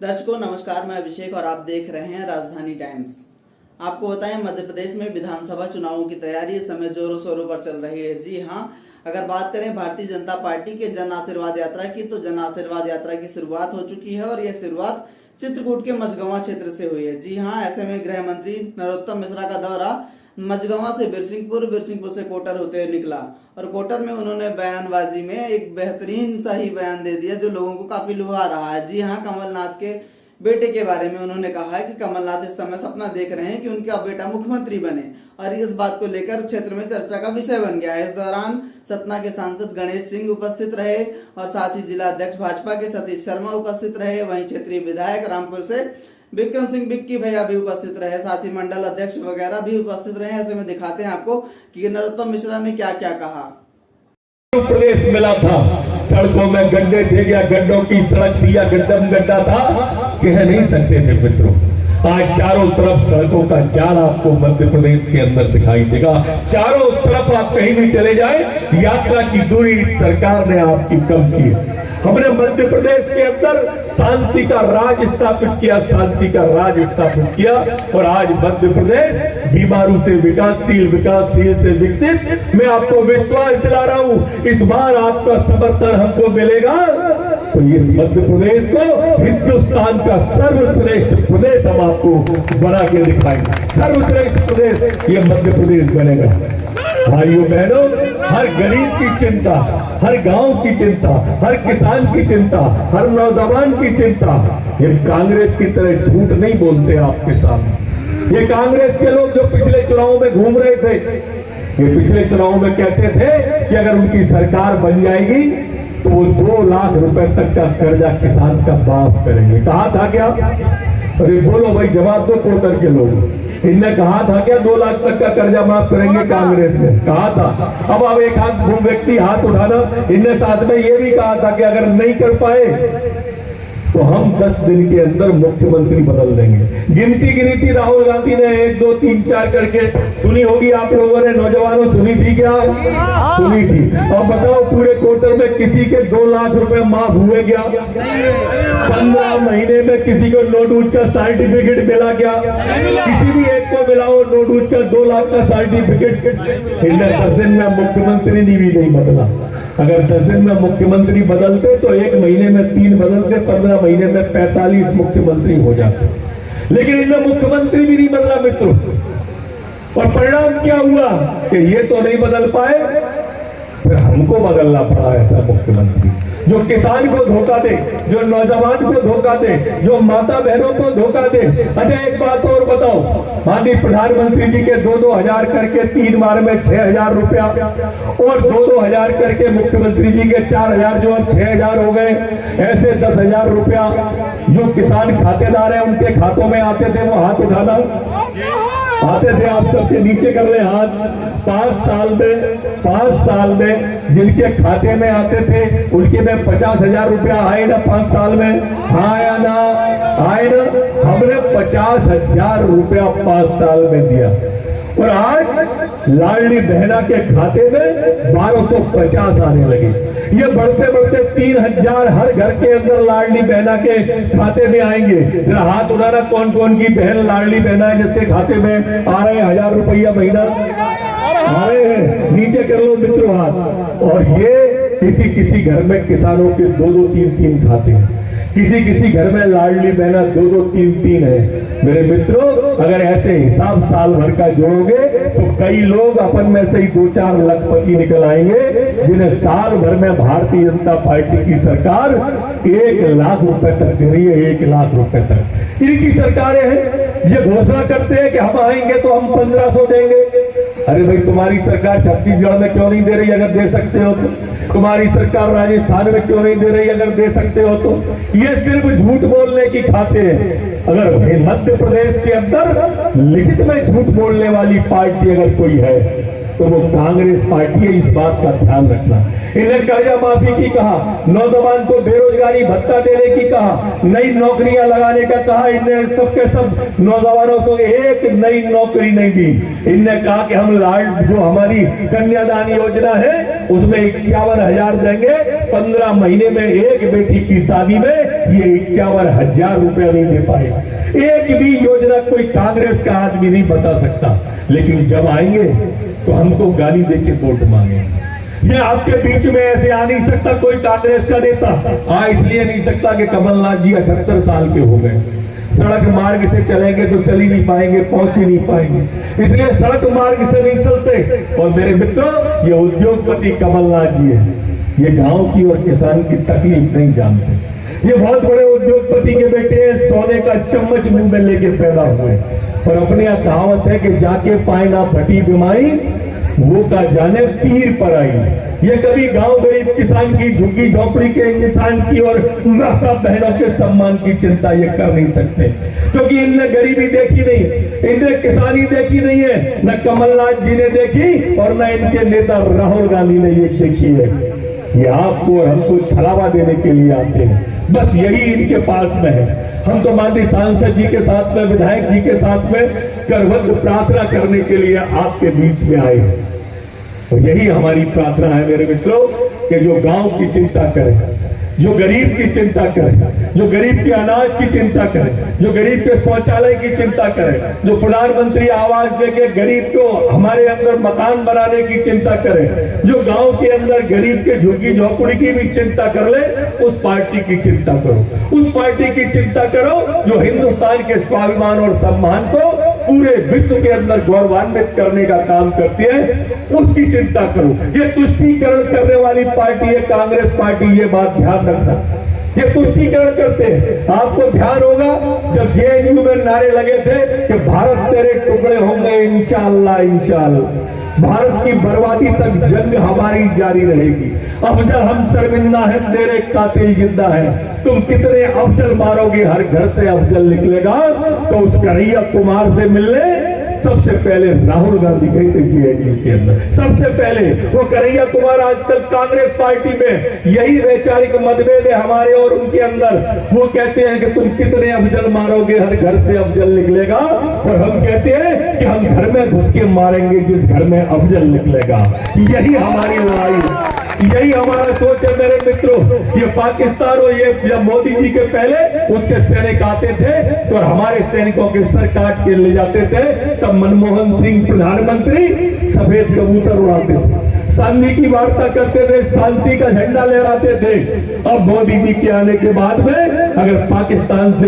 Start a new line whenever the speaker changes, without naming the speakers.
दर्शकों नमस्कार, मैं अभिषेक और आप देख रहे हैं राजधानी टाइम्स। आपको बताएं, मध्य प्रदेश में विधानसभा चुनावों की तैयारी इस समय जोरों शोरों पर चल रही है। जी हां, अगर बात करें भारतीय जनता पार्टी के जन आशीर्वाद यात्रा की, तो जन आशीर्वाद यात्रा की शुरुआत हो चुकी है और यह शुरुआत चित्रकूट के मझगवां क्षेत्र से हुई है। जी हां, ऐसे में गृह मंत्री नरोत्तम मिश्रा का दौरा मझगवां से बिरसिंहपुर से कोटर होते हुए निकला और कोटर में उन्होंने बयानबाजी में एक बेहतरीन सा ही बयान दे दिया जो लोगों को काफी लुभा रहा है। जी हाँ, कमलनाथ के बेटे के बारे में उन्होंने कहा है कि कमलनाथ इस समय सपना देख रहे हैं कि उनका बेटा मुख्यमंत्री बने और इस बात को लेकर क्षेत्र में चर्चा का विषय बन गया है। इस दौरान सतना के सांसद गणेश सिंह उपस्थित रहे और साथ ही जिला अध्यक्ष भाजपा के सतीश शर्मा उपस्थित रहे। वहीं क्षेत्रीय विधायक रामपुर से विक्रम सिंह बिक्की भैया भी उपस्थित रहे, साथ ही मंडल अध्यक्ष वगैरह भी उपस्थित रहे। ऐसे में दिखाते हैं आपको कि नरोत्तम मिश्रा ने क्या क्या कहा।
प्रदेश मिला था, सड़कों में गड्ढे थे, या गड्ढों की सड़क थी या गड्ढा था, कह नहीं सकते थे मित्रों। आज चारों तरफ सड़कों का जाल आपको मध्य प्रदेश के अंदर दिखाई देगा। चारों तरफ आप कहीं भी चले जाए, यात्रा की दूरी सरकार ने आपकी कम की है। हमने मध्य प्रदेश के अंदर शांति का राज स्थापित किया और आज मध्य प्रदेश बीमारू से विकासशील से विकसित। मैं आपको विश्वास दिला रहा हूं, इस बार आपका समर्थन हमको मिलेगा तो इस मध्य प्रदेश को हिंदुस्तान का सर्वश्रेष्ठ प्रदेश हम आपको बना के दिखाएंगे। सर्वश्रेष्ठ प्रदेश ये मध्य प्रदेश बनेगा। भाइयों बहनों, हर गरीब की चिंता, हर गांव की चिंता, हर किसान की चिंता, हर नौजवान की चिंता, ये कांग्रेस की तरह झूठ नहीं बोलते आपके सामने। ये कांग्रेस के लोग जो पिछले चुनाव में घूम रहे थे, ये पिछले चुनाव में कहते थे कि अगर उनकी सरकार बन जाएगी तो वो 2 लाख रुपए तक का कर्जा किसान का माफ करेंगे। कहा था क्या? अरे बोलो भाई, जवाब दो कोटर के लोग। इनने कहा था क्या 2 लाख तक का कर्जा माफ करेंगे? कांग्रेस ने कहा था। अब एक व्यक्ति हाथ उठाना, इनने साथ में ये भी कहा था कि अगर नहीं कर पाए तो हम 10 दिन के अंदर मुख्यमंत्री बदल देंगे। गिनती थी राहुल गांधी ने 1 2 3 4 करके, सुनी होगी आप लोगों ने, नौजवानों सुनी थी क्या? सुनी थी। और बताओ पूरे क्वार्टर में किसी के 2 लाख रुपए माफ हुए क्या? 15 महीने में किसी को नो डूज का सर्टिफिकेट मिला क्या? किसी भी एक को मिलाओ नो डूज का 2 लाख का सर्टिफिकेट। इन्हें 10 दिन में मुख्यमंत्री भी नहीं बदला। अगर 10 दिन में मुख्यमंत्री बदलते तो 1 महीने में 3 बदलते, 15 महीने में 45 मुख्यमंत्री हो जाते। लेकिन इनमें मुख्यमंत्री भी नहीं बदला मित्रों। और परिणाम क्या हुआ कि ये तो नहीं बदल पाए, फिर हमको बदलना पड़ा ऐसा मुख्यमंत्री जो किसान को धोखा दे, जो नौजवान को धोखा दे, जो माता बहनों को धोखा दे। अच्छा एक बात और बताओ, माननीय प्रधानमंत्री जी के 2-2 हजार करके 3 बार में 6,000 रुपया और 2-2 हजार करके मुख्यमंत्री जी के 4,000 जो अब 6,000 हो गए, ऐसे 10,000 रुपया जो किसान खातेदार है उनके खातों में आते थे, वो हाथ उठाना आते थे। आप सबके नीचे कर ले हाथ। 5 साल में जिनके खाते में आते थे उनके में 50,000 रुपया आए ना 5 साल में? आया ना? आए ना? हमने 50,000 रुपया 5 साल में दिया और आज लाडली बहना के खाते में 1250 आने लगे। ये बढ़ते बढ़ते 3,000 हर घर के अंदर लाडली बहना के खाते में आएंगे। जरा हाथ उठाना, कौन कौन की बहन लाडली बहना है जिसके खाते में आ रहे 1,000 रुपया महीना आ रहे हैं? नीचे कर लो मित्रों हाथ। और ये किसी घर में किसानों के 2-2 3-3 खाते हैं, किसी घर में लाडली बहना 2-2 3-3 है। मेरे मित्रों, अगर ऐसे हिसाब साल भर का जोड़ोगे तो कई लोग अपन में से ही 2-4 लखपति निकल आएंगे जिन्हें साल भर में भारतीय जनता पार्टी की सरकार 1 लाख रुपए तक दे रही है। 1 लाख रुपए तक इनकी सरकारें हैं। ये घोषणा करते हैं कि हम आएंगे तो हम 1500 देंगे। अरे भाई, तुम्हारी सरकार छत्तीसगढ़ में क्यों नहीं दे रही अगर दे सकते हो तो? तुम्हारी सरकार राजस्थान में क्यों नहीं दे रही अगर दे सकते हो तो? ये सिर्फ झूठ बोलने की खाते हैं। अगर मध्य प्रदेश के अंदर लिखित में झूठ बोलने वाली पार्टी अगर कोई है तो वो कांग्रेस पार्टी है, इस बात का ध्यान रखना। इन्हें कर्जा माफी की कहा, नौजवान को बेरोजगारी भत्ता देने की कहा, नई नौकरियां लगाने का कहा, इन्हें सबके सब नौजवानों को एक नई नौकरी नहीं दी। इनने कहा कि हम जो हमारी कन्यादान योजना है उसमें 51,000 देंगे, 15 महीने में एक बेटी की शादी में ये 51,000 रुपया नहीं दे पाएगा। एक भी योजना कोई कांग्रेस का आदमी नहीं बता सकता, लेकिन जब आएंगे तो हमको गाली देके वोट मांगे। ये आपके बीच में ऐसे आ नहीं सकता कोई कांग्रेस का नेता। इसलिए नहीं सकता कि कमलनाथ जी 78 साल के हो गए, सड़क मार्ग से चलेंगे तो चल ही नहीं पाएंगे, पहुंच ही नहीं पाएंगे, इसलिए सड़क मार्ग से नहीं चलते। और मेरे मित्रों, ये उद्योगपति कमलनाथ जी है, ये गांव की और किसान की तकलीफ नहीं जानते। ये बहुत बड़े उद्योगपति के बेटे हैं, सोने का चम्मच मुंह में लेके पैदा हुए, और अपनी यह कहावत है कि जाके पाए ना फटी बिमाई, वो का जाने पीर पर आई। ये कभी गांव गरीब किसान की, झुग्गी झोपड़ी के इंसान की और माता बहनों के सम्मान की चिंता ये कर नहीं सकते, क्योंकि इनने गरीबी देखी नहीं, इनने किसानी देखी नहीं है, न कमलनाथ जी ने देखी और न इनके नेता राहुल गांधी ने ये देखी है। ये आपको और हमको छलावा देने के लिए आते हैं, बस यही इनके पास में है। हम तो माननीय सांसद जी के साथ में, विधायक जी के साथ में करवत प्रार्थना करने के लिए आपके बीच में आए हैं। और यही हमारी प्रार्थना है मेरे मित्रों, कि जो गांव की चिंता करे, जो गरीब की चिंता करे, जो गरीब के अनाज की चिंता करे, जो गरीब के शौचालय की चिंता करे, जो प्रधानमंत्री आवास देके गरीब को हमारे अंदर मकान बनाने की चिंता करे, जो गांव के अंदर गरीब के झुग्गी झोपड़ी की भी चिंता कर ले, उस पार्टी की चिंता करो। उस पार्टी की चिंता करो जो हिंदुस्तान के स्वाभिमान और सम्मान को पूरे विश्व के अंदर गौरवान्वित करने का काम करती है, उसकी चिंता करो। ये तुष्टीकरण करने वाली पार्टी है कांग्रेस पार्टी, ये बात ध्यान रखना। ये तुष्टीकरण करते हैं। आपको ध्यान होगा जब जेएनयू में नारे लगे थे कि भारत तेरे टुकड़े होंगे इंशाअल्लाह इंशाअल्लाह, भारत की बर्बादी तक जंग हमारी जारी रहेगी। अफजल हम शर्मिंदा है, तेरे कातिल जिंदा है, तुम कितने अफजल मारोगे, हर घर से अफजल निकलेगा। तो उस कन्हैया कुमार से मिलने सबसे पहले राहुल गांधी गए थे जेएनयू के अंदर, सबसे पहले वो कन्हैया कुमार आजकल कांग्रेस पार्टी में यही वैचारिक मतभेद है हमारे और उनके अंदर। वो कहते हैं कि तुम कितने अफजल मारोगे, हर घर से अफजल निकलेगा, और हम कहते हैं कि हम घर में घुस के मारेंगे जिस घर में अफजल निकलेगा। यही हमारी लड़ाई, यही हमारा सोच है मेरे मित्रों। ये पाकिस्तान और ये जब मोदी जी के पहले उसके सैनिक आते थे तो हमारे सैनिकों के सर काट के ले जाते थे, तब मनमोहन सिंह प्रधानमंत्री सफेद कबूतर उड़ाते थे, शांति की वार्ता करते थे, शांति का झंडा लहराते थे। अब मोदी जी के आने के बाद में अगर पाकिस्तान से